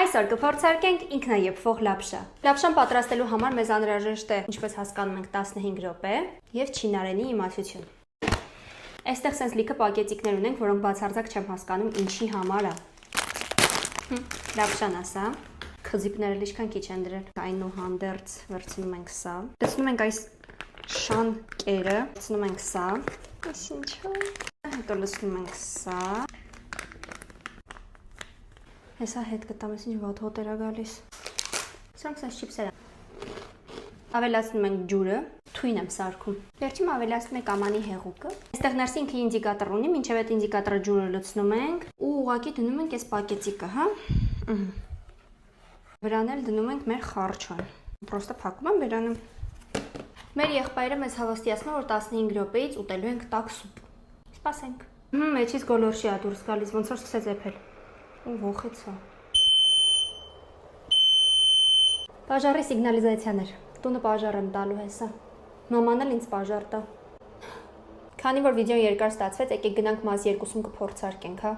Այսօր կփորձարկենք ինքնաեփվող լապշա։ Լապշան պատրաստելու համար մեզ անհրաժեշտ է, ինչպես հասկանում ենք, 15 րոպե եւ չինարենի իմացություն։ Այստեղ sense լիքը պակետիկներ ունենք, որոնք բացարձակ չեմ հասկանում ինչի համար է։ Լապշան ասա։ Քզիպները ինչքան քիչ են դրել։ Այնուհանդերձ վերցնում ենք սա։ Դցնում ենք այս շան կերը, դցնում ենք սա։ Այսինչո։ Հետո լցնում ենք սա։ Հեսա հետ կտամ, ես ինչ վատ հոտ էրա գալիս։ Սրանք sense չիպսեր է։ Ավելացնում ենք ջուրը, թույն եմ սարքում։ Վերջում ավելացնում ենք ամանի հեղուկը։ Այստեղ ներսի ինքը ինդիկատոր ունի, մինչև այդ ինդիկատորը ջուրը լցնում ենք ու ուղղակի դնում ենք այս պակետիկը, հա։ Վրան էլ դնում ենք մեր խարչոն։ Պրոստը փակում եմ վերանում։ Մեր եղբայրը մեզ հավաստիացնում որ 15 րոպեից ուտելու ենք տաք սուպ։ Սպասենք։ Մեջից գոլորշի է դուրս գալիս, ոնց որ սկսեց էփել։ Ու ողեցա։ Պաժարի սիգնալիզացիաներ։ Տունը պաժար եմ տալու հեսա։ Մաման էլ ինձ պաժար տա։ Քանի որ վիդեոն երկար ստացվեց, եկեք գնանք մաս 2-ում կփորձարկենք, հա։